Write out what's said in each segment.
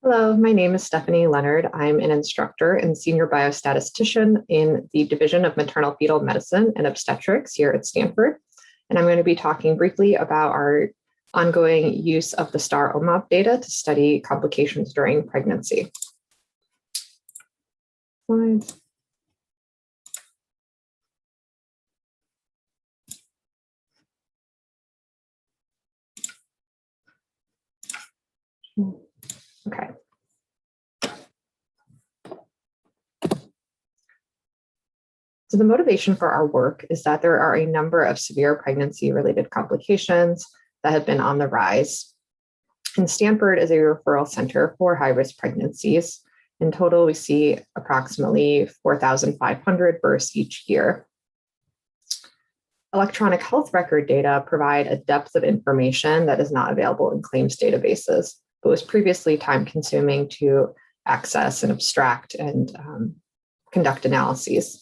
Hello, my name is Stephanie Leonard. I'm an instructor and senior biostatistician in the Division of Maternal Fetal Medicine and Obstetrics here at Stanford. And I'm going to be talking briefly about our ongoing use of the STARR-OMOP data to study complications during pregnancy. Slides. Okay. So the motivation for our work is that there are a number of severe pregnancy-related complications that have been on the rise. And Stanford is a referral center for high-risk pregnancies. In total, we see approximately 4,500 births each year. Electronic health record data provide a depth of information that is not available in claims databases, but was previously time-consuming to access and abstract and conduct analyses.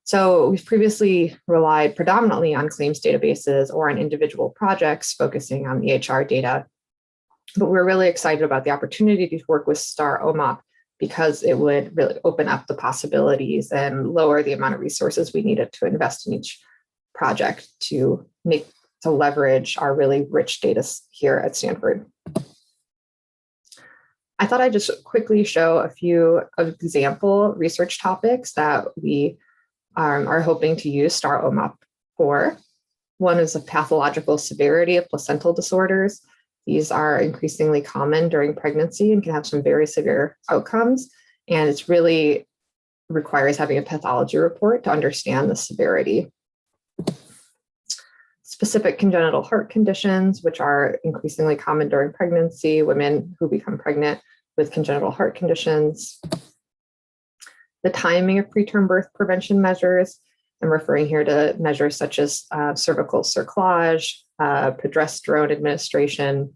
So we've previously relied predominantly on claims databases or on individual projects focusing on EHR data. But we're really excited about the opportunity to work with STARR-OMOP because it would really open up the possibilities and lower the amount of resources we needed to invest in each project to leverage our really rich data here at Stanford. I thought I'd just quickly show a few example research topics that we are hoping to use STARR-OMOP for. One is the pathological severity of placental disorders. These are increasingly common during pregnancy and can have some very severe outcomes. And it's really requires having a pathology report to understand the severity. Specific congenital heart conditions, which are increasingly common during pregnancy, women who become pregnant with congenital heart conditions. The timing of preterm birth prevention measures. I'm referring here to measures such as cervical cerclage, progesterone administration,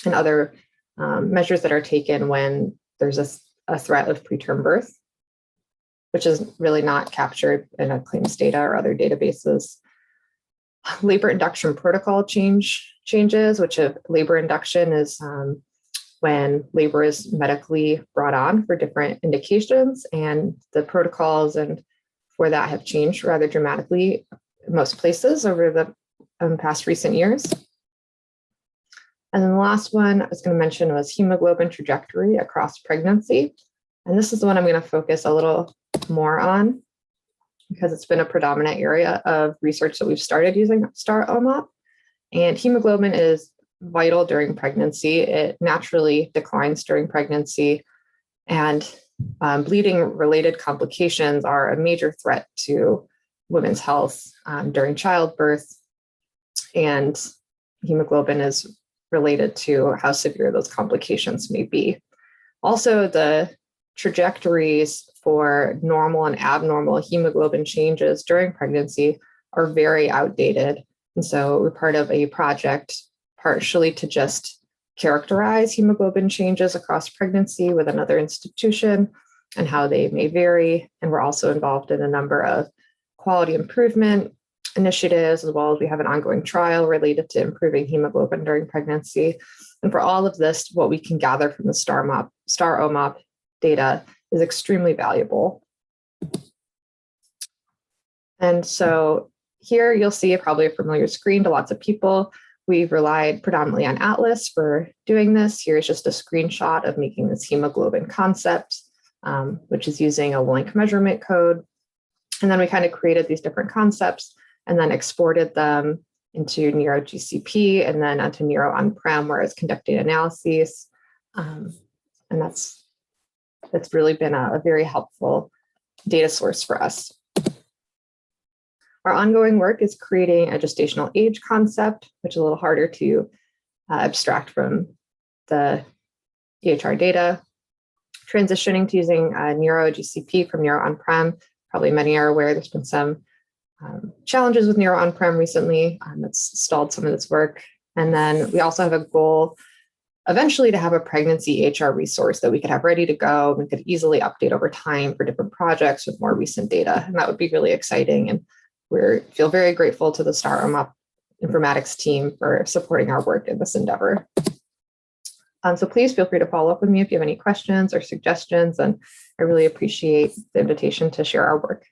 and other measures that are taken when there's a threat of preterm birth, which is really not captured in a claims data or other databases. Labor induction protocol changes, which labor induction is when labor is medically brought on for different indications, and the protocols and for that have changed rather dramatically in most places over the past recent years. And then the last one I was going to mention was hemoglobin trajectory across pregnancy. And this is the one I'm going to focus a little more on because it's been a predominant area of research that we've started using STARR-OMOP. And hemoglobin is vital during pregnancy. It naturally declines during pregnancy, and bleeding-related complications are a major threat to women's health during childbirth, and hemoglobin is related to how severe those complications may be. Also, the trajectories for normal and abnormal hemoglobin changes during pregnancy are very outdated. And so we're part of a project partially to just characterize hemoglobin changes across pregnancy with another institution and how they may vary. And we're also involved in a number of quality improvement initiatives, as well as we have an ongoing trial related to improving hemoglobin during pregnancy. And for all of this, what we can gather from the STARR-OMOP data is extremely valuable. And so here you'll see probably a familiar screen to lots of people. We've relied predominantly on Atlas for doing this. Here's just a screenshot of making this hemoglobin concept, which is using a LOINC measurement code. And then we kind of created these different concepts and then exported them into Neuro GCP and then onto Neuro on-prem where it's conducting analyses. And that's really been a very helpful data source for us. Our ongoing work is creating a gestational age concept, which is a little harder to abstract from the EHR data. Transitioning to using Neuro GCP from Neuro on-prem. Probably many are aware there's been some challenges with Neuro on-prem recently that's stalled some of this work. And then we also have a goal eventually to have a pregnancy EHR resource that we could have ready to go. We could easily update over time for different projects with more recent data. And that would be really exciting. And we feel very grateful to the STARR-OMOP informatics team for supporting our work in this endeavor. So please feel free to follow up with me if you have any questions or suggestions, and I really appreciate the invitation to share our work.